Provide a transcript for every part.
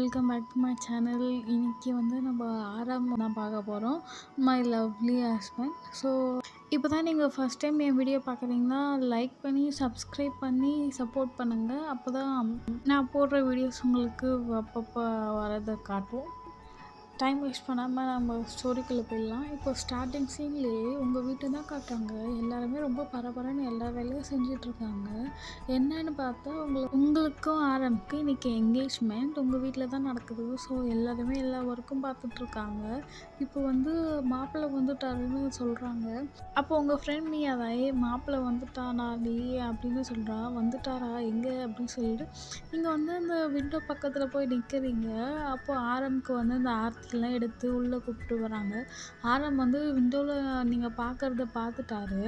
Welcome back to my channel. இன்றைக்கி வந்து நம்ம தான் பார்க்க போகிறோம். My lovely husband. ஸோ இப்போ தான் நீங்கள் ஃபஸ்ட் டைம் என் வீடியோ பார்க்குறீங்கன்னா லைக் பண்ணி சப்ஸ்கிரைப் பண்ணி சப்போர்ட் பண்ணுங்கள். அப்போ தான் நான் போடுற வீடியோஸ் உங்களுக்கு அப்பப்போ வரதை காட்டும். டைம் வேஸ்ட் பண்ணாமல் நம்ம ஸ்டோரிக்குள்ளே போயிடலாம். இப்போ ஸ்டார்டிங் சீன்லேயே உங்கள் வீட்டை தான் காட்டுறாங்க. எல்லாருமே ரொம்ப பரபரன்னு எல்லா வேலையும் செஞ்சிட்ருக்காங்க. என்னன்னு பார்த்தா உங்களுக்கும் ஆரம்புக்கு இன்றைக்கி என்கேஜ்மெண்ட் உங்கள் வீட்டில் தான் நடக்குது. ஸோ எல்லாருமே எல்லா ஒர்க்கும் பார்த்துட்ருக்காங்க. இப்போ வந்து மாப்பிள்ளை வந்துட்டாருன்னு சொல்கிறாங்க. அப்போ உங்கள் ஃப்ரெண்ட் நீ அதாயே மாப்பிள்ளை வந்துட்டானா நீ அப்படின்னு சொல்கிறா. வந்துட்டாரா எங்கே அப்படின்னு சொல்லிட்டு நீங்கள் வந்து அந்த விண்டோ பக்கத்தில் போய் நிற்கிறீங்க. அப்போ ஆரம்புக்கு வந்து இந்த ஆர்த்திலாம் எடுத்து உள்ளே கூப்பிட்டு வராங்க. ஆரம் வந்து விண்டோவில் நீங்கள் பார்க்குறத பார்த்துட்டாரு.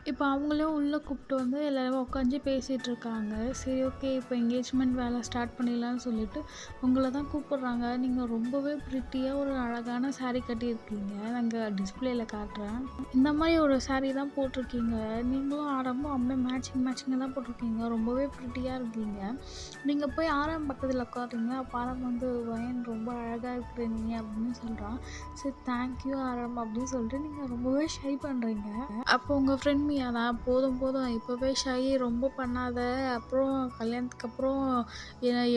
இப்போ அவங்களும் உள்ளே கூப்பிட்டு வந்து எல்லோரும் உட்காந்து பேசிகிட்டு இருக்காங்க. சரி ஓகே இப்போ என்கேஜ்மெண்ட் வேலை ஸ்டார்ட் பண்ணிடலான்னு சொல்லிட்டு உங்களை தான் கூப்பிட்றாங்க. நீங்கள் ரொம்பவே ப்ரிட்டியாக ஒரு அழகான சாரீ கட்டியிருக்கீங்க. நாங்கள் டிஸ்பிளேயில் காட்டுறேன். இந்த மாதிரி ஒரு சாரீ தான் போட்டிருக்கீங்க. நீங்களும் ஆரம்பம் அப்படியே மேட்சிங்காக தான் போட்டிருக்கீங்க. ரொம்பவே ப்ரிட்டியாக இருக்கீங்க. நீங்கள் போய் ஆரம் பக்கத்தில் உட்காடுறீங்க. அப்போ ஆரம் வந்து வயன் ரொம்ப அழகாக இருக்கிறீங்க அப்படின்னு சொல்கிறான். சரி தேங்க்யூ ஆரம் அப்படின்னு சொல்லிட்டு நீங்கள் ரொம்பவே ஷை பண்ணுறீங்க. அப்போ உங்கள் ஃப்ரெண்ட் அதான் போதும் இப்போவே ஷை ரொம்ப பண்ணாத, அப்புறம் கல்யாணத்துக்கு அப்புறம்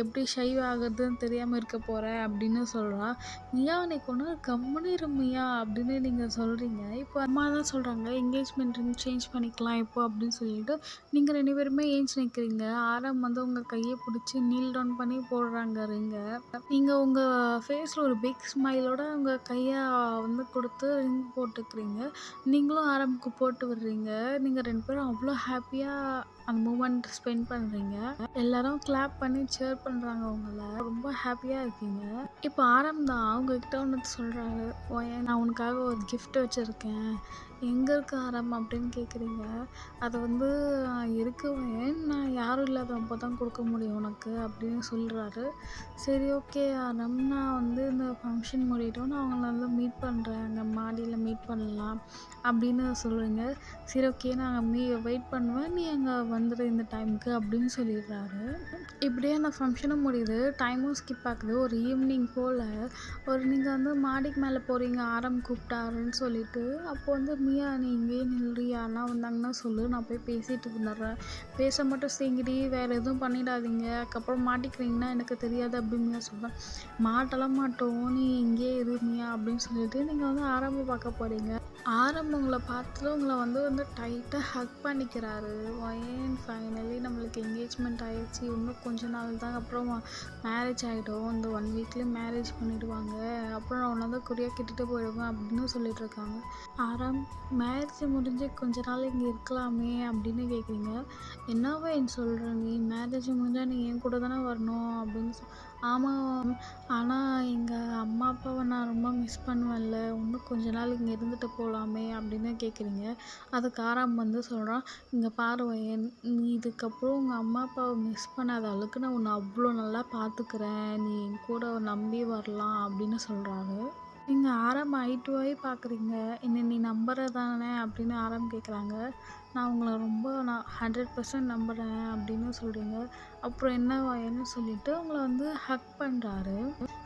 எப்படி ஷை ஆகுறதுன்னு தெரியாமல் இருக்க போகிற அப்படின்னு சொல்கிறான். மியா நீக்கு ஒன்று கம்முன்னு இருமியா அப்படின்னு நீங்கள் சொல்கிறீங்க. இப்போ அம்மா தான் சொல்கிறாங்க என்கேஜ்மெண்ட் ரிங் சேஞ்ச் பண்ணிக்கலாம் இப்போ அப்படின்னு சொல்லிட்டு நீங்கள் 2 பேருமே ஏஞ்சி நிற்கிறீங்க. ஆரம் வந்து உங்கள் கையை பிடிச்சி நீல் டவுன் பண்ணி போடுறாங்க ரிங்கை. நீங்கள் உங்கள் ஃபேஸில் ஒரு பிக் ஸ்மைலோட உங்கள் கையை வந்து கொடுத்து ரிங் போட்டுக்கிறீங்க. நீங்களும் ஆரம்புக்கு போட்டு விடுறீங்க. நீங்கள் 2 பேரும் அவ்வளோ ஹாப்பியாக அந்த மூமெண்ட் ஸ்பெண்ட் பண்ணுறீங்க. எல்லாரும் கிளாப் பண்ணி சேர் பண்ணுறாங்க. உங்களை ரொம்ப ஹாப்பியாக இருக்கீங்க. இப்போ ஆரம்பம் அவங்கக்கிட்ட ஒன்று சொல்கிறாரு. நான் உனக்காக ஒரு கிஃப்ட் வச்சுருக்கேன். எங்கே இருக்கு ஆரம் அப்படின்னு கேட்குறீங்க. அதை வந்து இருக்குவேன் நான் யாரும் இல்லாதப்போ தான் கொடுக்க முடியும் உனக்கு அப்படின்னு சொல்கிறாரு. சரி ஓகே ஆரம் நான் வந்து இந்த ஃபங்க்ஷன் முடியட்டும் நான் அவங்கள வந்து மீட் பண்ணுறேன். அங்கே மாடியில் மீட் பண்ணலாம் அப்படின்னு சொல்லுவீங்க. சரி ஓகே நாங்கள் வெயிட் பண்ணுவேன் நீ அங்கே வந்துடு இந்த டைமுக்கு அப்படின்னு சொல்லிடுறாரு. இப்படியே அந்த ஃபங்க்ஷனும் முடியுது. டைமும் ஸ்கிப் ஆகுது. ஒரு ஈவினிங் போல் நீங்கள் வந்து மாடிக்கு மேலே போகிறீங்க. ஆரம் கூப்பிட்டாருன்னு சொல்லிட்டு அப்போ வந்து மியா நீ இங்கேயே நில்றி யாருன்னா வந்தாங்கன்னா சொல்லு நான் போய் பேசிட்டு வந்துடுறேன். பேச மட்டும் செய்யுடி வேறு எதுவும் பண்ணிடாதீங்க. அதுக்கப்புறம் மாட்டிக்கிறீங்கன்னா எனக்கு தெரியாது அப்படின்னு மியா சொல்கிறேன். மாட்டலாம் மாட்டோம் நீ இங்கேயே இரு மியா அப்படின்னு சொல்லிட்டு நீங்கள் வந்து ஆரம்பம் பார்க்க போகிறீங்க. ஆரம்பம் உங்களை பார்த்துட்டு உங்களை வந்து டைட்டாக ஹக் பண்ணிக்கிறாரு. ஒயன் ஃபைனலி நம்மளுக்கு என்கேஜ்மெண்ட் ஆகிடுச்சு. இன்னும் கொஞ்ச நாள் தான் அப்புறம் மேரேஜ் ஆகிடும். இந்த 1 வீக்லேயே மேரேஜ் பண்ணிவிடுவாங்க. அப்புறம் நான் உன்னை வந்து குறியாக கிட்டுட்டு போயிடுவேன் அப்படின்னு சொல்லிட்டு இருக்காங்க. ஆரம் மேரேஜ் முடிஞ்சு கொஞ்ச நாள் இங்கே இருக்கலாமே அப்படின்னு கேட்குறீங்க. என்னவோ என் சொல்கிறேன் நீ மேரேஜ் முடிஞ்சால் நீ என் கூட தானே வரணும் அப்படின்னு ஆமாம் ஆனால் எங்கள் அம்மா அப்பாவை நான் ரொம்ப மிஸ் பண்ணுவேன்ல. இன்னும் கொஞ்ச நாள் இங்கே இருந்துட்டு போகலாமே அப்படின்னு கேட்குறீங்க. அதுக்கு ஆரம் வந்து சொல்கிறான் இங்கே பாரு வயன் நீ இதுக்கப்புறம் உங்கள் அம்மா அப்பாவை மிஸ் பண்ணாத அளவுக்கு நான் உன்னை அவ்வளோ நல்லா பார்த்துக்கிறேன். நீ என் கூட நம்பி வரலாம் அப்படின்னு சொல்கிறாரு. நீங்கள் ஆரம் ஐ டு ஐ பார்க்குறீங்க. என்ன நீ நம்புற தானே அப்படின்னு ஆரம் கேட்குறாங்க. நான் உங்களை ரொம்ப 100% நம்புகிறேன் அப்படின்னு சொல்கிறீங்க. அப்புறம் என்ன சொல்லிவிட்டு உங்களை வந்து ஹக் பண்ணுறாரு.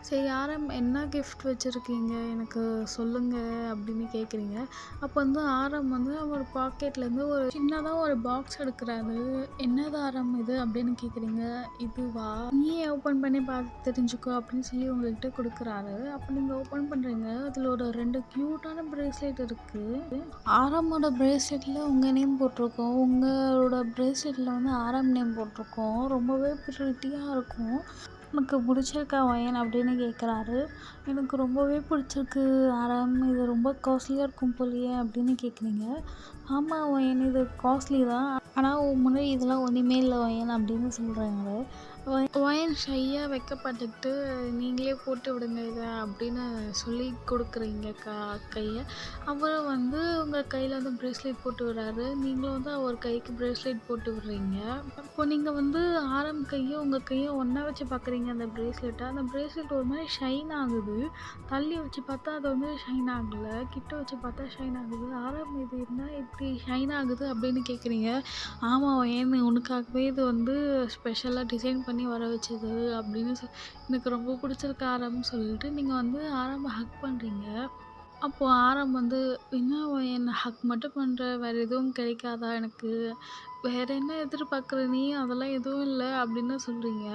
சரி ஆரம் என்ன கிஃப்ட் வச்சுருக்கீங்க எனக்கு சொல்லுங்கள் அப்படின்னு கேட்குறீங்க. அப்போ வந்து ஆரம் வந்து அவர் பாக்கெட்லேருந்து ஒரு சின்னதாக ஒரு பாக்ஸ் எடுக்கிறாரு. என்னது ஆரம் இது அப்படின்னு கேட்குறீங்க. இதுவா நீயே ஓப்பன் பண்ணி பார்த்து தெரிஞ்சுக்கோ அப்படின்னு சொல்லி உங்கள்கிட்ட கொடுக்குறாரு. அப்போ நீங்கள் ஓப்பன் பண்ணுறீங்க. அதில் ஒரு 2 க்யூட்டான ப்ரேஸ்லெட் இருக்குது. ஆரமோட ப்ரேஸ்லெட்டில் உங்கள் நேம் போட்டிருக்கோம். உங்களோட ப்ரேஸ்லெட்டில் வந்து ஆரம் நேம் போட்டிருக்கோம். ரொம்பவே ப்ரிட்டியாக இருக்கும். உனக்கு பிடிச்சிருக்கா வயன் அப்படின்னு கேட்குறாரு. எனக்கு ரொம்பவே பிடிச்சிருக்கு ஆரம். இது ரொம்ப காஸ்ட்லியாக இருக்கும் போலியே அப்படின்னு கேட்குறீங்க. ஆமாம் வயன் இது காஸ்ட்லி தான். ஆனால் முன்னாடி இதெல்லாம் ஒன்றுமே இல்லை வயன் அப்படின்னு சொல்கிறாங்க. வயன் ஷையாக வைக்கப்பட்டுக்கிட்டு நீங்களே போட்டு விடுங்க இதை அப்படின்னு சொல்லி கொடுக்குறீங்க கையை. அப்புறம் வந்து உங்கள் கையில் வந்து ப்ரேஸ்லெட் போட்டு விடுறாரு. நீங்களும் வந்து அவர் கைக்கு ப்ரேஸ்லெட் போட்டு விடுறீங்க. இப்போ நீங்கள் வந்து ஆரம் கையும் உங்கள் கையும் ஒன்றா வச்சு பார்க்குறீங்க அந்த ப்ரேஸ்லெட்டை. அந்த ப்ரேஸ்லெட் ஒரு மாதிரி ஷைன் ஆகுது. தள்ளி வச்சு பார்த்தா அது வந்து ஷைன் ஆகலை. கிட்ட வச்சு பார்த்தா ஷைன் ஆகுது. ஆரம் இது இருந்தால் இப்படி ஷைன் ஆகுது அப்படின்னு கேட்குறீங்க. ஆமாம் வயன் உனக்காகவே இது வந்து ஸ்பெஷலாக டிசைன் பண்ணி பண்ணி வர வச்சது அப்படின்னு எனக்கு ரொம்ப பிடிச்சிருக்கு ஆரம்னு சொல்லிட்டு நீங்கள் வந்து ஆரம்ப ஹக் பண்ணுறீங்க. அப்போது ஆரம் வந்து, "என்ன என்ன ஹக் மட்டும் பண்ற, வேறு எதுவும் கிடைக்காதா எனக்கு? வேறு என்ன எதிர்பார்க்குற நீ? அதெல்லாம் எதுவும் இல்ல" அப்படின்னு சொல்கிறீங்க.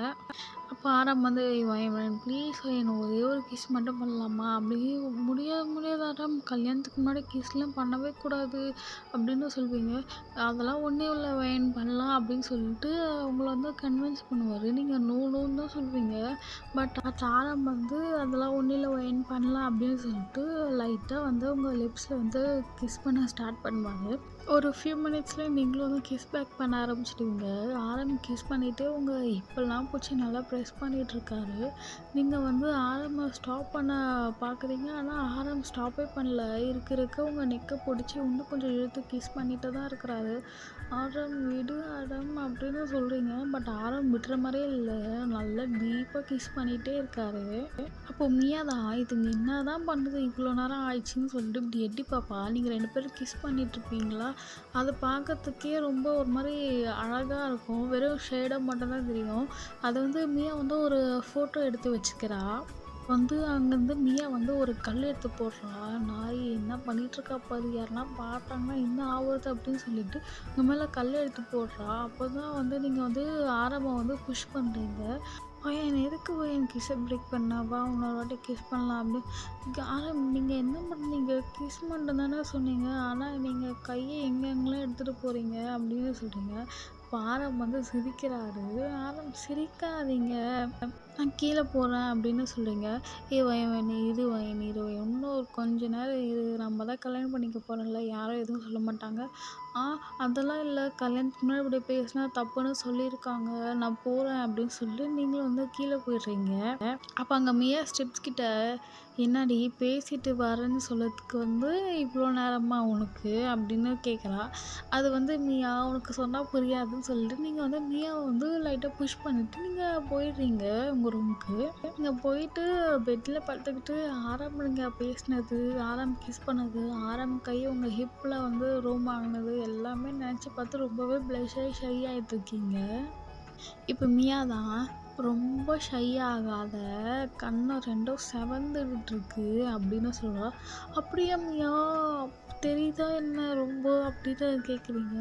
அப்போ ஆரம் வந்து, "இவன் ப்ளீஸ் என்ன ஒரே ஒரு கிஸ் மட்டும் பண்ணலாமா?" அப்படி "முடியாது முடியாது ஆரம், கல்யாணத்துக்கு முன்னாடி கிஸ்லாம் பண்ணவே கூடாது" அப்படின்னு சொல்வீங்க. "அதெல்லாம் ஒன்றும் இல்லை வயன் பண்ணலாம்" அப்படின்னு சொல்லிட்டு உங்கள வந்து கன்வின்ஸ் பண்ணுவார். நீங்கள் நோ நோன்னு தான் சொல்வீங்க. பட் ஆரம் வந்து, "அதெல்லாம் ஒன்றும் இல்லை வயன் பண்ணலாம்" அப்படின்னு சொல்லிட்டு லைட்டாக வந்து உங்கள் லிப்ஸில் வந்து கிஸ் பண்ண ஸ்டார்ட் பண்ணுவாங்க. ஒரு ஃபியூ மினிட்ஸ்லேயே நீங்களும் வந்து கிஸ் பேக் பண்ண ஆரம்பிச்சிடுவீங்க. ஆரம் கிஸ் பண்ணிவிட்டு உங்கள் ஹிப்பெல்லாம் பிடிச்சி நல்லா ப்ரெஸ் பண்ணிகிட்ருக்காரு. நீங்கள் வந்து ஆரம்ப ஸ்டாப் பண்ண பார்க்குறீங்க. ஆனால் ஆரம் ஸ்டாப்பே பண்ணல. இருக்க உங்கள் நெக்கை பிடிச்சி இன்னும் கொஞ்சம் இழுத்து கிஸ் பண்ணிட்டு தான் இருக்கிறாரு. "ஆரம் விடு ஆரம்" அப்படின்னு சொல்கிறீங்க. பட் ஆரம் விடுற மாதிரியே இல்லை. நல்லா டீப்பாக கிஸ் பண்ணிகிட்டே இருக்காரு. அப்போ மியா தான், "இதுங்க என்ன தான் பண்ணுது, இவ்வளோ நேரம் ஆயிடுச்சுன்னு" சொல்லிட்டு இப்படி எட்டி பாப்பா. நீங்கள் 2 பேரும் கிஸ் பண்ணிகிட்ருப்பீங்களா, அதை பார்க்கறதுக்கே ரொம்ப ஒரு மாதிரி அழகாக இருக்கும். வெறும் ஷேடாக மட்டும்தான் தெரியும். அதை வந்து மியா வந்து ஒரு ஃபோட்டோ எடுத்து வச்சுக்கிறா. வந்து அங்கேருந்து மியா வந்து ஒரு கல் எடுத்து போடுறா. "நாய் என்ன பண்ணிகிட்ருக்கா பாரு, யாருன்னா பார்த்தாங்கன்னா என்ன ஆகுறது" அப்படின்னு சொல்லிட்டு உங்கள் மேலே கல் எடுத்து போடுறா. அப்போ தான் வந்து நீங்கள் வந்து ஆரம்பம் வந்து புஷ் பண்ணுறீங்க. "பையன் எதுக்கு பையன் கிஸ்ஸை பிரேக் பண்ண, வா இன்னொரு வாட்டி கிஸ் பண்ணலாம்" அப்படின்னு. "நீங்கள் என்ன பண்ணீங்க, கிஸ் மட்டும் தானே சொன்னீங்க, ஆனால் நீங்கள் கையை எங்கெங்கெல்லாம் எடுத்துகிட்டு போகிறீங்க" அப்படின்னு சொல்கிறீங்க. இப்போ ஆரம் வந்து சிரிக்கிறாரு. "ஆரம் சிரிக்காதீங்க, நான் கீழே போகிறேன்" அப்படின்னு சொல்கிறீங்க. வயன் நீ இரு வயன் இரு வயன், இன்னும் ஒரு கொஞ்ச நேரம் இரு, நம்ம தான் கல்யாணம் பண்ணிக்க போகிறோம்ல, யாரும் எதுவும் சொல்ல மாட்டாங்க. அதெல்லாம் இல்லை, கல்யாணத்துக்கு முன்னாடி இப்படி பேசினா தப்புன்னு சொல்லியிருக்காங்க, நான் போகிறேன்" அப்படின்னு சொல்லிட்டு நீங்களும் வந்து கீழே போயிடுறீங்க. அப்போ அங்கே மியா ஸ்டெப்ஸ் கிட்ட, "என்னடி பேசிட்டு வரேன்னு சொல்லதுக்கு வந்து இவ்வளோ நேரமா உனக்கு" அப்படின்னு கேட்குறா. அது வந்து மியா உனக்கு சொன்னால் புரியாதுன்னு சொல்லிட்டு நீங்கள் வந்து மியாவை வந்து லைட்டாக புஷ் பண்ணிவிட்டு நீங்கள் போயிடுறீங்க உங்கள் ரூமுக்கு. நீங்கள் போயிட்டு பெட்டில் படுத்துக்கிட்டு ஆரம் நீங்கள் பேசினது, ஆரம் கிஸ் பண்ணது, ஆரம் கை உங்கள் ஹிப்பில் வந்து ரூம் ஆகினது எல்லாமே நினச்சி பார்த்து ரொம்பவே ஷை ஆகிட்டு இருக்கீங்க. இப்போ மியா தான், "ரொம்ப ஷை ஆகாத, கண்ணம் ரெண்டும் செவந்துகிட்ருக்கு" அப்படின்னு சொல்கிறா. "அப்படியா மியா, தெரியுதா என்ன ரொம்ப" அப்படின்னு கேட்குறீங்க.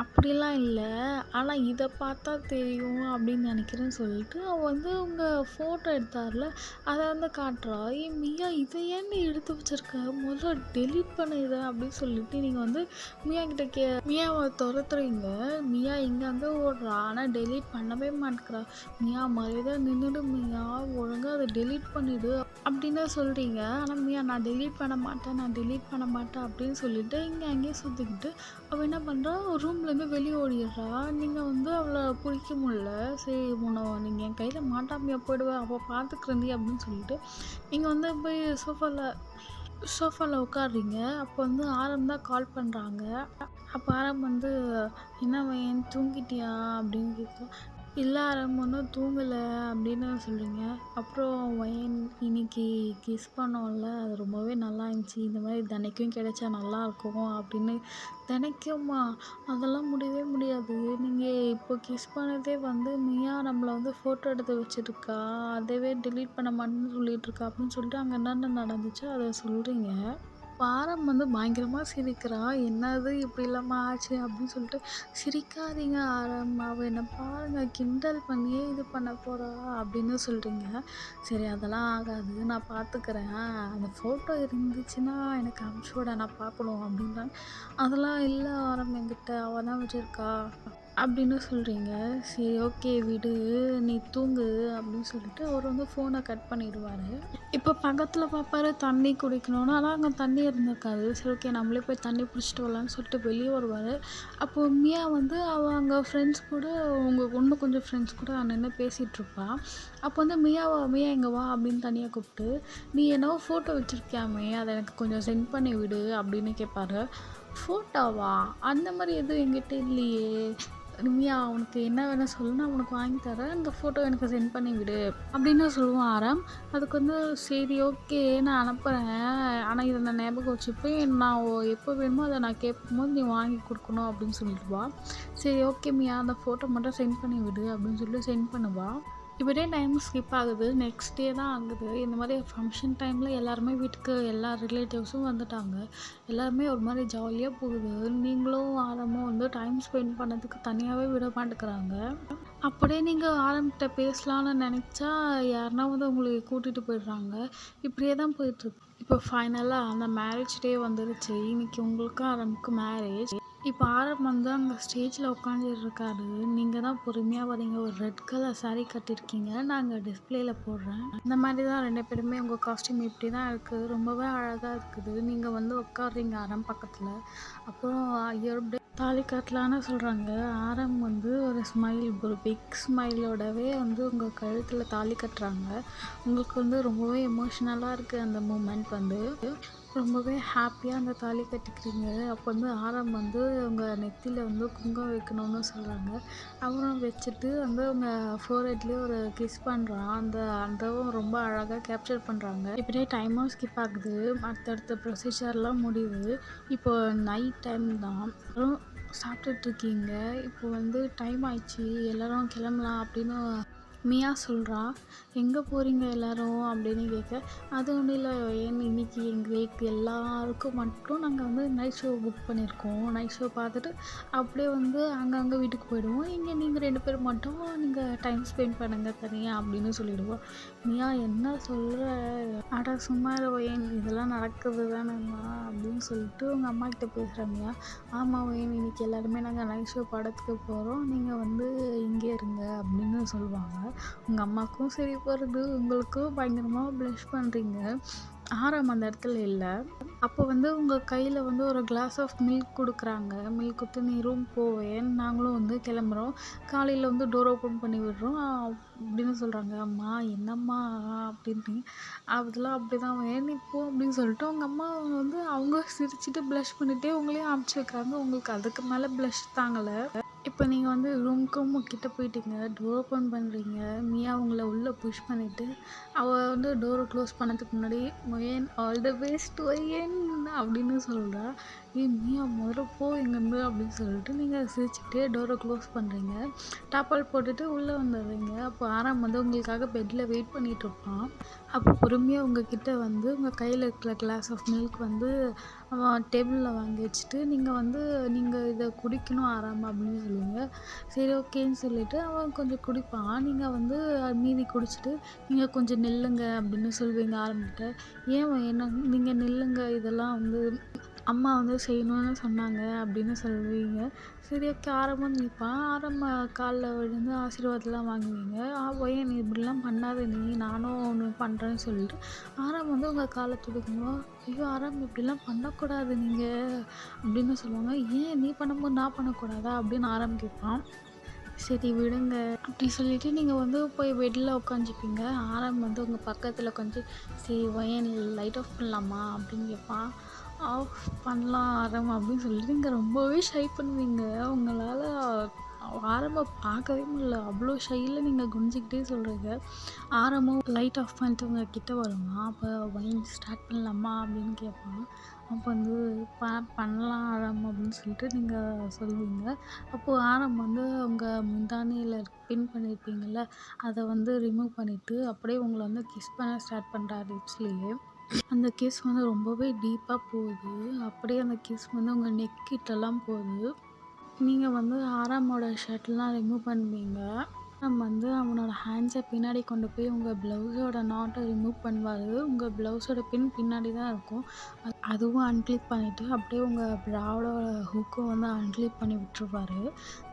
"அப்படிலாம் இல்லை, ஆனால் இதை பார்த்தா தெரியும்" அப்படின்னு நினைக்கிறேன்னு சொல்லிட்டு அவள் வந்து உங்கள் ஃபோட்டோ எடுத்தார்ல, அதை வந்து காட்டுறா. மியா, இதை ஏன் நீ எடுத்து வச்சிருக்க, முதல்ல டெலீட் பண்ண இதை" அப்படின்னு சொல்லிட்டு நீங்கள் வந்து மியா கிட்ட மியாவை துரத்துறீங்க. மியா இங்கங்கே ஓடுறா, ஆனால் டெலீட் பண்ணவே மாட்டேங்கிறா. "மியா மரியாதை நின்றுடு மியா, ஒழுங்காக அதை டெலீட் பண்ணிவிடு" அப்படின்னு சொல்கிறீங்க. ஆனால் மியா, "நான் டெலீட் பண்ண மாட்டேன் அப்படின்னு சொல்லிட்டு இங்கே அங்கேயே சுற்றிக்கிட்டு அவள் என்ன பண்ணுறா, ரூம்லேருந்து வெளியே ஓடிடுறா. நீங்கள் வந்து அவளை பிடிக்க முடியல. "சரி நீங்கள் என் கையில் மாட்டாமையா போயிடுவேன், அப்போ பார்த்துக்கிறேன்டி" அப்படின்னு சொல்லிட்டு நீங்கள் வந்து போய் சோஃபாவில் உட்காடுறீங்க. அப்போ வந்து ஆரம் தான் கால் பண்ணுறாங்க. அப்போ ஆரம் வந்து, "என்ன வயன் தூங்கிட்டியா" அப்படின்னு கேட்கும். "இல்லை ஆரம், ஒன்றும் தூங்கலை" அப்படின்னு சொல்கிறீங்க. அப்புறம் வயன், "இன்னைக்கு கிஸ் பண்ணோம்ல, அது ரொம்பவே நல்லா இருந்துச்சு, இந்த மாதிரி தினைக்கும் கிடைச்சா நல்லாயிருக்கும்" அப்படின்னு. "தினைக்குமா? அதெல்லாம் முடியவே முடியாது. நீங்கள் இப்போ கிஸ் பண்ணதே வந்து மியா நம்மளை வந்து ஃபோட்டோ எடுத்து வச்சுருக்கா, அதவே டெலீட் பண்ண மாட்டேன்னு சொல்லிகிட்ருக்கா" அப்படின்னு சொல்லிட்டு அங்கே என்னென்ன நடந்துச்சோ அதை சொல்கிறீங்க. ஆரம் வந்து பயங்கரமாக சிரிக்கிறா. "என்னது இப்படி இல்லாமல் ஆச்சு" அப்படின்னு சொல்லிட்டு. "சிரிக்காதீங்க ஆரம், அவள் என்னை பாருங்க கிண்டல் பண்ணியே இது பண்ண போகிறா" அப்படின்னு சொல்கிறீங்க. "சரி அதெல்லாம் ஆகாது, நான் பார்த்துக்கிறேன், அந்த ஃபோட்டோ இருந்துச்சுன்னா எனக்கு அனுப்பிச்சி விட, நான் பார்க்கணும்" அப்படின்றாங்க. "அதெல்லாம் இல்லை ஆரம், என்கிட்ட அவள் தான் வச்சுருக்கா" அப்படின்னு சொல்கிறீங்க. "சரி ஓகே விடு, நீ தூங்கு" அப்படின்னு சொல்லிட்டு அவர் வந்து ஃபோனை கட் பண்ணிடுவார். இப்போ பக்கத்தில் பார்ப்பாரு தண்ணி குடிக்கணும்னு, ஆனால் அங்கே தண்ணி இருந்திருக்காது. சரி ஓகே நம்மளே போய் தண்ணி பிடிச்சிட்டு வரலான்னு சொல்லிட்டு வெளியே வருவார். அப்போது மியா வந்து அவள் அங்கே ஃப்ரெண்ட்ஸ் கூட, இன்னும் கொஞ்சம் ஃப்ரெண்ட்ஸ் கூட நின்று பேசிகிட்ருப்பா. அப்போ வந்து மியா இங்கே வா அப்படின்னு தனியாக கூப்பிட்டு, "நீ என்னவோ ஃபோட்டோ வச்சுருக்கியாமே, அதை எனக்கு கொஞ்சம் சென்ட் பண்ணி விடு" அப்படின்னு கேட்பாரு. "ஃபோட்டோவா? அந்த மாதிரி எதுவும் என்கிட்ட இல்லையே, "நிம்மியா உனக்கு என்ன வேணும் சொல்லு, நான் உனக்கு வாங்கி தரேன். இந்த ஃபோட்டோ எனக்கு சென்ட் பண்ணி விடு" அப்படின்னு சொல்லுவான் ஆரம். அதுக்கு வந்து சரி ஓகே நான் அனுப்புகிறேன். ஆனால் இதை நான் ஞாபகம் வச்சுப்பேன். நான் எப்போ வேணுமோ அதை நான் கேட்கும்போது நீ வாங்கி கொடுக்கணும் அப்படின்னு சொல்லிடுவா. சரி ஓகே மியா அந்த ஃபோட்டோ மட்டும் சென்ட் பண்ணி விடு அப்படின்னு சொல்லி சென்ட் பண்ணுவா. இப்படியே டைம் ஸ்கிப் ஆகுது. நெக்ஸ்ட் டே தான் ஆகுது. இந்த மாதிரி ஃபங்க்ஷன் டைமில் எல்லாருமே வீட்டுக்கு எல்லா ரிலேட்டிவ்ஸும் வந்துட்டாங்க. எல்லாருமே ஒரு மாதிரி ஜாலியாக போகுது. நீங்களும் ஆரமும் வந்து டைம் ஸ்பெண்ட் பண்ணதுக்கு தனியாகவே விட மாட்டேங்கிறாங்க. அப்படியே நீங்கள் ஆரம்பிட்ட பேசலான்னு நினச்சா யாருன்னா வந்து உங்களுக்கு கூட்டிகிட்டு போயிடுறாங்க. இப்படியே தான் போயிட்டுருக்கு. இப்போ ஃபைனலாக அந்த மேரேஜ் டே வந்துருச்சு. இன்னைக்கு உங்களுக்கும் ஆரம்புக்கும் மேரேஜ். இப்போ ஆரம் வந்து அங்கே ஸ்டேஜில் உட்காந்துருக்காரு. நீங்கள் தான் பொறுமையாக வரீங்க. ஒரு ரெட் கலர் சாரீ கட்டியிருக்கீங்க. நாங்கள் டிஸ்பிளேயில் போடுறேன். இந்த மாதிரி தான் 2 பேருமே உங்கள் காஸ்டியூம் இப்படி தான் இருக்குது. ரொம்பவே அழகாக இருக்குது. நீங்கள் வந்து உட்காடுறீங்க ஆரம் பக்கத்தில். அப்புறம் ஐயர் தாலி கட்டலான்னு சொல்கிறாங்க. ஆரம் வந்து ஒரு ஸ்மைல், ஒரு பிக் ஸ்மைலோடவே வந்து உங்கள் கழுத்தில் தாலி கட்டுறாங்க. உங்களுக்கு வந்து ரொம்பவே எமோஷ்னலாக இருக்குது அந்த மூமெண்ட் வந்து. ரொம்பவே ஹாப்பியாக அந்த தாலி கட்டிக்கிறீங்க. அப்போ வந்து ஆரம் வந்து உங்கள் நெத்தியில் வந்து குங்குமம் வைக்கணும்னு சொல்கிறாங்க. அவரும் வச்சுட்டு வந்து அவங்க ஃபோர்ஹெட்லேயே ஒரு கிஸ் பண்ணுறான். அந்தவும் ரொம்ப அழகாக கேப்சர் பண்ணுறாங்க. இப்படியே டைமும் ஸ்கிப் ஆகுது. அடுத்தடுத்த ப்ரொசீஜர்லாம் முடியுது. இப்போ நைட் டைம் தான். அப்புறம் சாப்பிட்டுட்ருக்கீங்க. இப்போ வந்து டைம் ஆயிடுச்சு, எல்லோரும் கிளம்பலாம் அப்படின்னு மியா சொல்கிறா. "எங்கே போகிறீங்க எல்லோரும்?" அப்படின்னு கேட்க, "அது ஒன்றும் இல்லை இன்னைக்கு எங்களுக்கு எல்லாருக்கும் மட்டும் நாங்கள் வந்து நைட் ஷோ புக் பண்ணியிருக்கோம். நைட் ஷோ பார்த்துட்டு அப்படியே வந்து அங்கங்கே வீட்டுக்கு போயிடுவோம். இங்கே நீங்கள் 2 பேர் மட்டும் நீங்கள் டைம் ஸ்பெண்ட் பண்ணுங்கள் தனியாக" அப்படின்னு சொல்லிடுவோம். மியா என்ன சொல்கிற, அட சும்மா ஒயன் இதெல்லாம் நடக்குது தானேம்மா அப்படின்னு சொல்லிட்டு உங்கள் அம்மா கிட்ட பேசுகிறேன் மியா. "ஆமாம் ஒயன் இன்னைக்கு எல்லாருமே நாங்கள் நைட் ஷோ படத்துக்கு போகிறோம். நீங்கள் வந்து இங்கே இருங்க" அப்படின்னு சொல்லுவாங்க. உங்கள் அம்மாவுக்கும் சரி வருது, உங்களுக்கும் பயங்கரமாக ப்ளஷ் பண்ணுறீங்க. ஆரம் அந்த இடத்துல இல்லை. அப்போ வந்து உங்கள் கையில் வந்து ஒரு கிளாஸ் ஆஃப் மில்க் கொடுக்குறாங்க. மில்க் கொடுத்து "நீ ரூம் போவேன், நாங்களும் வந்து கிளம்புறோம். காலையில் வந்து டோர் ஓப்பன் பண்ணி விடுறோம்" அப்படின்னு சொல்கிறாங்க. "அம்மா என்னம்மா" அப்படின்ட்டு அதெல்லாம் அப்படி தான் "நீ போ" அப்படின்னு சொல்லிட்டு உங்கள் அம்மா வந்து அவங்க சிரிச்சுட்டு ப்ளஷ் பண்ணிகிட்டே உங்களையும் அனுப்பிச்சி வைக்கிறாங்க. உங்களுக்கு அதுக்கு மேலே ப்ளஷ் தாங்கலை. இப்போ நீங்கள் வந்து ரூமுக்கும் கிட்ட போயிட்டீங்க. டோர் ஓப்பன் பண்ணுறீங்க. மியா உங்களை உள்ளே புஷ் பண்ணிவிட்டு அவள் வந்து டோரை க்ளோஸ் பண்ணதுக்கு முன்னாடி "wine all the best wine" அப்படின்னு சொல்கிறா. மியா முதல்ல போ இங்கேருந்து அப்படின்னு சொல்லிட்டு நீங்கள் சிரிச்சுக்கிட்டே டோரை க்ளோஸ் பண்ணுறீங்க. டாப்பால் போட்டுட்டு உள்ளே வந்துடுறீங்க. அப்போ ஆரம் வந்து உங்களுக்காக பெட்டில் வெயிட் பண்ணிகிட்ருப்பான். அப்போ பொறுமையாக உங்ககிட்ட வந்து உங்கள் கையில் இருக்கிற கிளாஸ் ஆஃப் மில்க் வந்து டேபிளில் வாங்கி வச்சுட்டு நீங்கள் இதை குடிக்கணும் ஆரம் அப்படின்னு சொல்லுவீங்க. சரி ஓகேன்னு சொல்லிவிட்டு அவன் கொஞ்சம் குடிப்பான். நீங்கள் வந்து மீதி குடிச்சிட்டு நீங்கள் கொஞ்சம் நில்லுங்க அப்படின்னு சொல்லுவீங்க ஆரம்பிட்ட. "ஏன் என்ன நீங்கள் நில்லுங்க, இதெல்லாம் வந்து அம்மா வந்து செய்யணும்னு சொன்னாங்க" அப்படின்னு சொல்லுவீங்க. சரி ஓகே ஆரம்பம் நிற்பான். காலில் விழுந்து ஆசீர்வாதம்லாம் வாங்குவீங்க. "ஒயன் நீ இப்படிலாம் பண்ணாத, நானும் ஒன்று பண்ணுறேன்னு" சொல்லிட்டு ஆரம் வந்து உங்கள் காலை துடுக்கும்போது "ஐயோ ஆரம் இப்படிலாம் பண்ணக்கூடாது நீங்கள்" அப்படின்னு சொல்லுவாங்க. "ஏன் நீ பண்ணும்போது நான் பண்ணக்கூடாதா?" அப்படின்னு ஆரம் கேட்பான். "சரி விடுங்க" அப்படி சொல்லிவிட்டு நீங்கள் வந்து போய் பெட்டில் உட்காந்துப்பீங்க. ஆரம் வந்து உங்கள் பக்கத்தில் உட்காந்து "சரி ஒயன் லைட் ஆஃப் பண்ணலாமா?" அப்படின்னு கேட்பான். "ஆஃப் பண்ணலாம் ஆரம்" அப்படின்னு சொல்லிட்டு நீங்கள் ரொம்பவே ஷை பண்ணுவீங்க. உங்களால் ஆரம்ப பார்க்கவே முடியல. அவ்வளோ ஷையில் நீங்கள் குனிஞ்சிக்கிட்டே சொல்கிறீங்க. ஆரமும் லைட் ஆஃப் பண்ணிட்டு உங்கள் கிட்ட வருவான். அப்போ ஒயன் ஸ்டார்ட் பண்ணலாமா அப்படின்னு கேட்பான். அப்போ வந்து பண்ணலாம் ஆரம் அப்படின்னு சொல்லிட்டு நீங்கள் சொல்லுவீங்க. அப்போது ஆரம் வந்து உங்கள் முந்தானையில் பின் பண்ணியிருப்பீங்கள்ல, அதை வந்து ரிமூவ் பண்ணிவிட்டு அப்படியே உங்களை வந்து கிஸ் பண்ண ஸ்டார்ட் பண்ணுறாரு லிப்ஸ்லேயே. அந்த கிஸ் வந்து ரொம்பவே டீப்பாக போகுது. அப்படியே அந்த கிஸ் வந்து உங்கள் நெக் கிட்டலாம் போகுது. நீங்கள் வந்து ஆராமோட ஷர்ட்லாம் ரிமூவ் பண்ணுவீங்க. ஆரம் வந்து அவனோட ஹேண்ட்ஸை பின்னாடி கொண்டு போய் உங்கள் ப்ளவுஸோட நாட்டை ரிமூவ் பண்ணுவார். உங்கள் ப்ளவுஸோட பின் பின்னாடி தான் இருக்கும். அதுவும் அன்க்ளிப் பண்ணிவிட்டு அப்படியே உங்கள் ப்ராவோட ஹூக்கும் வந்து அன்க்ளிப் பண்ணி விட்டுருவார்.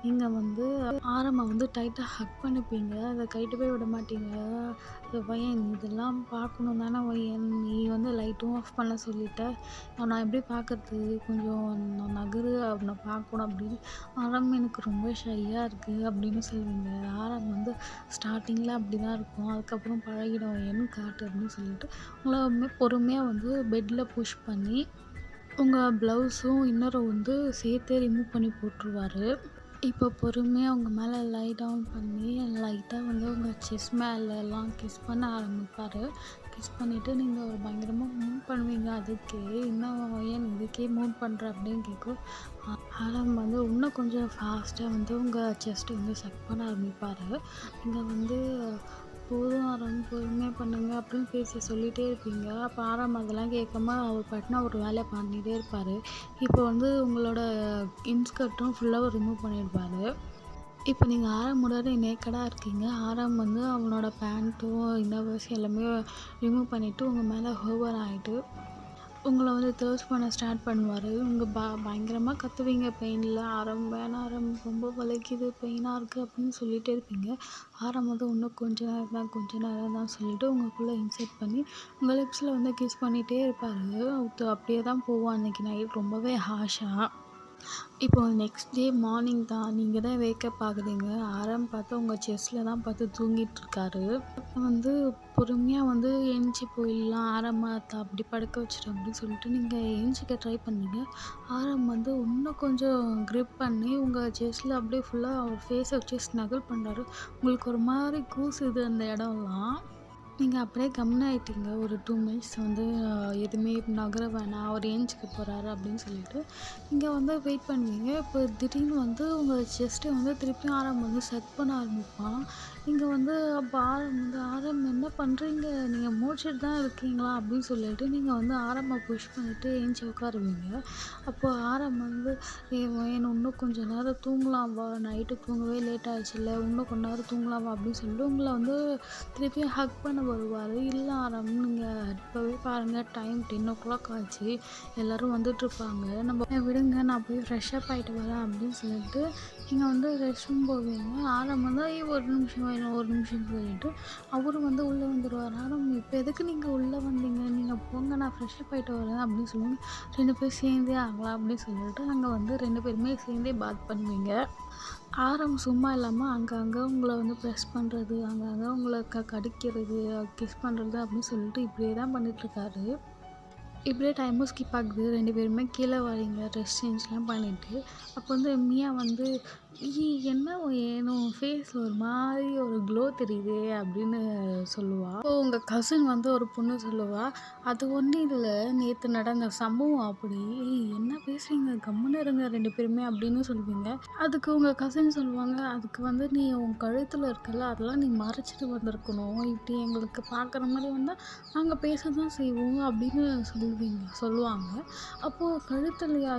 நீங்கள் வந்து ஆரமை வந்து டைட்டாக ஹக் பண்ணிப்பீங்க. அதை கைட்டு போய் விட மாட்டீங்க. "ஒயன் இதெல்லாம் பார்க்கணும் தானே ஒயன், நீ வந்து லைட்டும் ஆஃப் பண்ண சொல்லிட்ட, நான் எப்படி பார்க்கறது, கொஞ்சம் நகரு அவனை பார்க்கணும்" அப்படின்னு. ஆரம் "எனக்கு ரொம்ப ஷையாக இருக்குது" அப்படின்னு சொல்லுவீங்க. ஆரம் வந்து "ஸ்டார்டிங்கில் அப்படி தான் இருக்கும், அதுக்கப்புறம் பழகிடும் ஒயன் காட்டு" அப்படின்னு சொல்லிட்டு உங்களை பொறுமையாக வந்து பெட்டில் புஷ் பண்ணி உங்கள் ப்ளவுஸும் இன்னரும் வந்து சேர்த்தே ரிமூவ் பண்ணி போட்டுருவார். இப்போ பொறுமையா உங்க மேல லை டவுன் பண்ணி லைட்டா வந்து உங்க செஸ்ட் மேலலாம் கிஸ் பண்ண ஆரம்பிப்பாரு. கிஸ் பண்ணிட்டு நீங்க ஒரு பயங்கரமா மூவ் பண்ணுவீங்க. அதுக்கே "என்ன ஏன் இதுக்கே மூவ் பண்ற?" அப்படின்னு கேட்கும். ஆரம் வந்து இன்னும் கொஞ்சம் ஃபாஸ்ட்டாக வந்து உங்க செஸ்ட் வந்து சக் பண்ண ஆரம்பிப்பாரு. நீங்க வந்து "போதும் ஆரம், பொறுமையா பண்ணுங்க" அப்படின்னு பேசி சொல்லிட்டே இருப்பீங்க. அப்போ ஆரம் அதெல்லாம் கேட்காம அவர் பாட்டுன்னு அவர் வேலைய பண்ணிட்டே இருப்பாரு. இப்போ வந்து உங்களோட இன்ஸ்கர்ட்டும் ஃபுல்லாக ரிமூவ் பண்ணியிருப்பாரு. இப்போ நீங்கள் ஆரம் முன்னாடி நேக்கடாக இருக்கீங்க. ஆரம் வந்து அவனோட பேண்ட்டும் இன்னர்வேர்ஸ் எல்லாமே ரிமூவ் பண்ணிவிட்டு உங்கள் மேலே ஹோவர் ஆகிட்டு உங்களை வந்து தேர்ஸ்ட் பண்ண ஸ்டார்ட் பண்ணுவார். உங்கள் பயங்கரமாக கத்துவீங்க பெயினில். ஆரம் வேணாம், ஆரம் ரொம்ப வலிக்குது, பெயினாக இருக்குது அப்படின்னு சொல்லிகிட்டே இருப்பீங்க. ஆரம் வந்து இன்னும் கொஞ்ச நேரம் தான் சொல்லிவிட்டு உங்களுக்குள்ளே இன்சர்ட் பண்ணி உங்கள் லிப்ஸில் வந்து கிஸ் பண்ணிகிட்டே இருப்பார். அப்படியே தான் போவோம் அன்றைக்கி நைட் ரொம்பவே ஹாஷாக. இப்போ நெக்ஸ்ட் டே மார்னிங் தான் நீங்கள் தான் வேக்கப் ஆகுறீங்க. ஆரம் பார்த்தா உங்கள் செஸ்ட்டில் தான் பார்த்து தூங்கிட்டுருக்காரு. வந்து பொறுமையாக வந்து எழுந்துச்சி போயிடலாம், ஆரம்பத்தை அப்படி படுக்க வச்சுட்டு அப்படின்னு சொல்லிட்டு நீங்கள் எழுந்திரிக்க ட்ரை பண்ணீங்க. ஆரம் வந்து இன்னும் கொஞ்சம் க்ரிப் பண்ணி உங்கள் செஸ்ட்டில் அப்படியே ஃபுல்லாக அவர் ஃபேஸை வச்சு ஸ்னகிள் பண்ணுறாரு. உங்களுக்கு ஒரு மாதிரி கூசுது அந்த இடம்லாம். நீங்கள் அப்படியே கம்முன்னு ஆகிட்டீங்க. ஒரு 2 மினிட்ஸ் வந்து எதுவுமே நகர வேணாம், அவர் ஏஞ்சிக்க போகிறாரு அப்படின்னு சொல்லிட்டு நீங்கள் வந்து வெயிட் பண்ணுவீங்க. இப்போ திடீர்னு வந்து உங்கள் செஸ்ட்டை வந்து திருப்பியும் ஆரம் வந்து செக் பண்ண ஆரம்பிப்பான். நீங்கள் வந்து அப்போ ஆரம் என்ன பண்ணுறீங்க, நீங்கள் மூச்சுட்டு தான் இருக்கீங்களா அப்படின்னு சொல்லிட்டு நீங்கள் வந்து ஆரம்பை புஷ் பண்ணிவிட்டு ஏஞ்சி உட்காருவீங்க. அப்போது ஆரம் வந்து என்னை இன்னும் கொஞ்சம் நேரம் தூங்கலாம் வா, நைட்டு தூங்கவே லேட் ஆகிடுச்சுல்ல, இன்னும் கொஞ்ச நேரம் தூங்கலாம் வா அப்படின்னு சொல்லிட்டு உங்களை வந்து திருப்பியும் ஹக் பண்ண வருவார். இல்லை ஆரம், நீங்கள் இப்போவே பாருங்கள் டைம் 10 o'clock ஆச்சு, எல்லோரும் வந்துட்டுருப்பாங்க, நம்ம விடுங்க நான் போய் ஃப்ரெஷ்ஷப் ஆகிட்டு வரேன் அப்படின்னு சொல்லிட்டு நீங்கள் வந்து ரெஸ்ட் ரூம் போவீங்க. ஆரம் வந்து ஒரு நிமிஷம் சொல்லிட்டு அவரும் வந்து உள்ளே வந்துடுவார். ஆரம், இப்போ எதுக்கு நீங்கள் உள்ளே வந்தீங்க, நீங்கள் போங்க நான் ஃப்ரெஷ்ஷப் ஆகிட்டு வரேன் அப்படின்னு சொல்லுவாங்க. 2 பேரும் சேர்ந்தே ஆகலாம் அப்படின்னு சொல்லிட்டு அங்கே வந்து 2 பேருமே சேர்ந்தே பாத் பண்ணுவீங்க. ஆரம் சும்மா இல்லாமல் அங்கங்கே உங்களை வந்து ப்ரெஸ் பண்ணுறது, அங்கங்கே உங்களை கடிக்கிறது, கிஸ் பண்ணுறது அப்படின்னு சொல்லிட்டு இப்படியே தான் பண்ணிகிட்ருக்காரு. இப்படியே டைமும் ஸ்கிப் ஆகுது. 2 பேருமே கீழே வரீங்க ட்ரெஸ் சேஞ்ச்லாம் பண்ணிவிட்டு. அப்போ வந்து மியா வந்து என்ன ஏனும் ஃபேஸில் ஒரு மாதிரி ஒரு க்ளோ தெரியுதே அப்படின்னு சொல்லுவாள். அப்போது உங்கள் கசின் வந்து ஒரு பொண்ணு சொல்லுவாள், அது ஒன்றும் இல்லை, நேற்று நடந்த சம்பவம் அப்படி. என்ன பேசுகிறீங்க, கம்முன்னு இருங்க 2 பேருமே அப்படின்னு சொல்லுவீங்க. அதுக்கு உங்கள் கசின் சொல்லுவாங்க, அதுக்கு வந்து நீ உன் கழுத்தில் இருக்கல அதெல்லாம் நீ மறைச்சிட்டு வந்திருக்கணும், இப்படி எங்களுக்கு பார்க்குற மாதிரி வந்தால் நாங்கள் பேச தான் செய்வோம் அப்படின்னு சொல்லுவாங்க. அப்போது கழுத்துலையா,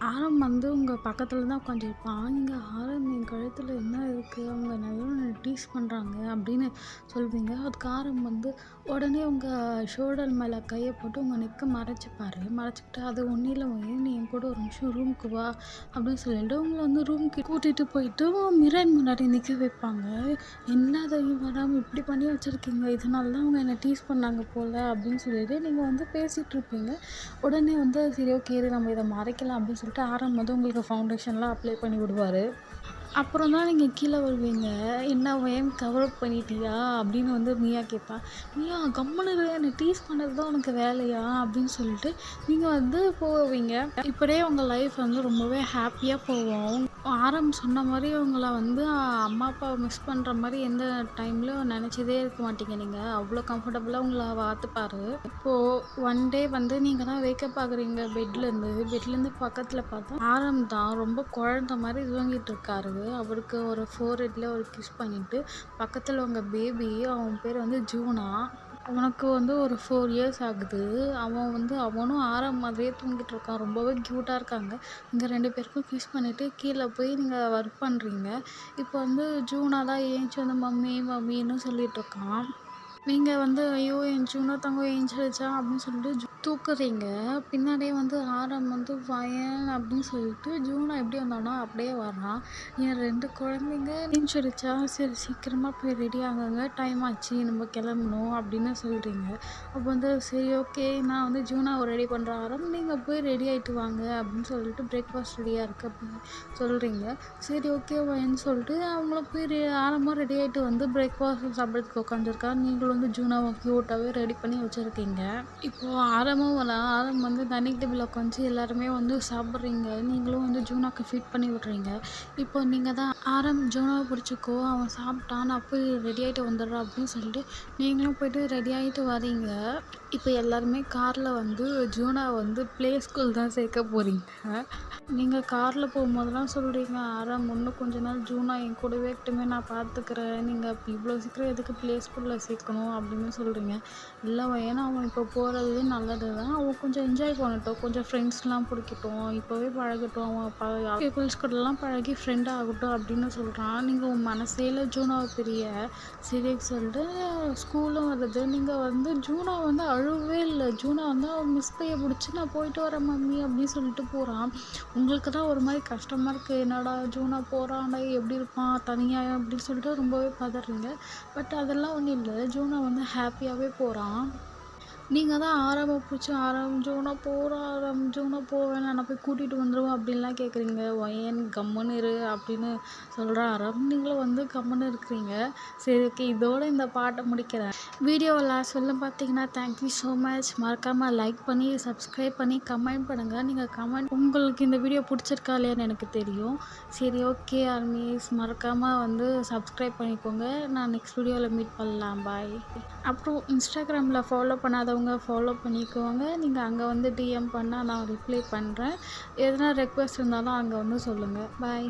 ஆரம் வந்து உங்கள் பக்கத்தில் தான் உட்காந்துருப்பான். நீங்கள் ஆரம் என் கழுத்தில் என்ன இருக்குது, அவங்க நல்லா டீஸ் பண்ணுறாங்க அப்படின்னு சொல்வீங்க. அதுக்கு ஆரம் வந்து உடனே உங்கள் ஷோல்டர் மேலே கையை போட்டு உங்கள் நெக்கை மறைச்சிக்கிட்டு அது ஒன்றும் இல்லை நீ என் கூட ஒரு நிமிஷம் ரூமுக்கு வா அப்படின்னு சொல்லிட்டு உங்களை வந்து ரூமுக்கு கூட்டிகிட்டு போயிட்டு மிரர் முன்னாடி நிற்க வைப்பாங்க. என்ன தைரியம் வராமல் இப்படி பண்ணி வச்சுருக்கீங்க, இதனால தான் அவங்க என்னை டீஸ் பண்ணாங்க போல் அப்படின்னு சொல்லிட்டு நீங்கள் வந்து பேசிகிட்டு இருப்பீங்க. உடனே வந்து சரி ஓகே நம்ம இதை மறைக்கலாம் அப்படின்னு சொல்லிட்டு ஆரம் வந்து உங்களுக்கு ஃபவுண்டேஷன்லாம் அப்ளை பண்ணி விடுவார். அப்புறம் தான் நீங்கள் கீழே வருவீங்க. என்ன ஏன் கவரப் பண்ணிட்டியா அப்படின்னு வந்து மியா கேட்பா. மியா கம்முனு இரு, என்னை டீஸ் பண்ணது தான் உனக்கு வேலையா அப்படின்னு சொல்லிட்டு நீங்கள் வந்து போவீங்க. இப்படியே உங்கள் லைஃப் வந்து ரொம்பவே ஹாப்பியாக போவோம். ஆரம் சொன்ன மாதிரி உங்களை வந்து அம்மா அப்பாவை மிஸ் பண்ணுற மாதிரி எந்த டைம்லையும் நினச்சதே இருக்க மாட்டீங்க. நீங்கள் அவ்வளோ கம்ஃபர்டபுளாக உங்களை பார்த்துப்பாரு. இப்போது ஒன் டே வந்து நீங்கள் தான் வேக்கப் ஆகுறீங்க பெட்லேருந்து பக்கத்தில் பார்த்தா ஆரம் தான் ரொம்ப குழந்த மாதிரி தூங்கிட்டு இருக்காரு. அவருக்கு ஒரு ஃபோர்ஹெட்டில் ஒரு கிஸ் பண்ணிவிட்டு பக்கத்தில் உங்கள் பேபி, அவன் பேர் வந்து ஜூனா, அவனுக்கு வந்து ஒரு 4 years ஆகுது. அவனும் ஆரம் மாதிரியே தூங்கிட்டு இருக்கான். ரொம்பவே க்யூட்டாக இருக்காங்க. இங்கே 2 பேருக்கும் கிஸ் பண்ணிவிட்டு கீழே போய் நீங்கள் ஒர்க் பண்ணுறீங்க. இப்போ வந்து ஜூனா தான் ஏஞ்சி வந்து மம்மின்னு சொல்லிகிட்ருக்கான். நீங்கள் வந்து ஐயோ என் ஜூனா தங்கம் ஏஞ்சிடுச்சா அப்படின்னு சொல்லிட்டு தூக்குறீங்க. பின்னாடியே வந்து ஆரம் வந்து வயன் அப்படின்னு சொல்லிட்டு ஜூனா எப்படி வந்தானோ அப்படியே வர்றான். என் 2 குழந்தைங்க ஏஞ்சிடுச்சா, சரி சீக்கிரமாக போய் ரெடி ஆகுங்க, டைம் ஆச்சு நம்ம கிளம்பணும் அப்படின்னு சொல்கிறீங்க. அப்போ வந்து சரி ஓகே நான் வந்து ஜூனாவை ரெடி பண்ணுறேன் ஆரம், நீங்கள் போய் ரெடி ஆகிட்டு வாங்க அப்படின்னு சொல்லிட்டு பிரேக்ஃபாஸ்ட் ரெடியாக இருக்குது அப்படின்னு சொல்கிறீங்க. சரி ஓகே வயன்னு சொல்லிட்டு அவங்களும் போய் ஆரமாக ரெடி ஆகிட்டு வந்து பிரேக்ஃபாஸ்ட் சாப்பிட்றதுக்கு உட்காந்துருக்கா. நீங்களும் வந்து ஜூனாவை க்யூட்டாகவே ரெடி பண்ணி வச்சுருக்கீங்க. இப்போது ஆரம்பம் ஆரம் வந்து டைனிங் டேபிள் உட்காந்து எல்லாருமே வந்து சாப்பிட்றீங்க. நீங்களும் வந்து ஜூனாக்கு ஃபீட் பண்ணி விட்றீங்க. இப்போ நீங்கள் தான் ஜூனாவை பிடிச்சிக்கோ, அவன் சாப்பிட்டான், நான் போய் ரெடி ஆகிட்டு வந்துடுறேன் அப்படின்னு சொல்லிட்டு நீங்களும் போய்ட்டு ரெடி ஆகிட்டு வரீங்க. இப்போ எல்லாருமே காரில் வந்து ஜூனா வந்து ப்ளே ஸ்கூல் தான் சேர்க்க போகிறீங்க. நீங்கள் காரில் போகும்போதெல்லாம் சொல்கிறீங்க, இன்னும் கொஞ்ச நாள் ஜூனா என் கூடவே இருக்கட்டுமே, நான் பார்த்துக்கிறேன், நீங்கள் இவ்வளோ சீக்கிரம் எதுக்கு ப்ளே ஸ்கூலில் சேர்க்கணும் அப்படின்னு சொல்கிறீங்க. இல்லை ஏன்னா அவன் இப்போ போகிறது நல்லது தான், அவன் கொஞ்சம் என்ஜாய் பண்ணட்டும், கொஞ்சம் ஃப்ரெண்ட்ஸ்லாம் பிடிக்கட்டும், இப்போவே பழகட்டும், அவன் பீப்புள்ஸ் கூடலாம் பழகி ஃப்ரெண்ட் ஆகட்டும் அப்படின்னு சொல்கிறான். நீங்கள் உன் மனசேல ஜூனாவை பெரிய சரி சொல்லிட்டு ஸ்கூலும் வருது. நீங்கள் வந்து ஜூனா வந்து அழுவே இல்லை. ஜூனா வந்து அவன் மிஸ் கையை பிடிச்சி நான் போயிட்டு வரேன் மம்மி அப்படின்னு சொல்லிட்டு போகிறான். உங்களுக்கு தான் ஒரு மாதிரி கஷ்டமாக இருக்குது, என்னடா ஜூனா போகிறான்டா எப்படி இருப்பான் தனியாக அப்படின்னு சொல்லிட்டு ரொம்பவே பதறீங்க. பட் அதெல்லாம் ஒன்றும் இல்லை, ஜூனா வந்து ஹாப்பியாகவே போகிறான். நீங்கள் தான் பிடிச்சி ஜூனா போவேன், நான் போய் கூட்டிகிட்டு வந்துடுவோம் அப்படின்லாம் கேட்குறீங்க. ஒயன் கம்முன்னு இரு அப்படின்னு சொல்கிற நீங்களும் வந்து கம்முன்னு இருக்கிறீங்க. சரி ஓகே, இதோட இந்த பாட்டை முடிக்கிறேன். வீடியோவை லாஸ்ட் வரலும் பார்த்தீங்கன்னா தேங்க்யூ ஸோ மச். மறக்காமல் லைக் பண்ணி சப்ஸ்கிரைப் பண்ணி கமெண்ட் பண்ணுங்கள். நீங்கள் கமெண்ட் உங்களுக்கு இந்த வீடியோ பிடிச்சிருக்கா இல்லையான்னு எனக்கு தெரியும். சரி ஓகே ஆர்மிஸ், மறக்காமல் வந்து சப்ஸ்கிரைப் பண்ணிக்கோங்க. நான் நெக்ஸ்ட் வீடியோவில் மீட் பண்ணலாம். பாய். அப்புறம் இன்ஸ்டாகிராமில் ஃபாலோ பண்ணாதவங்க ஃபாலோ பண்ணிக்கோங்க. நீங்கள் அங்கே வந்து டிஎம் பண்ணால் நான் ரிப்ளை பண்ணுறேன். எதனா ரெக்வெஸ்ட் இருந்தாலும் அங்கே வந்து சொல்லுங்கள். பாய்.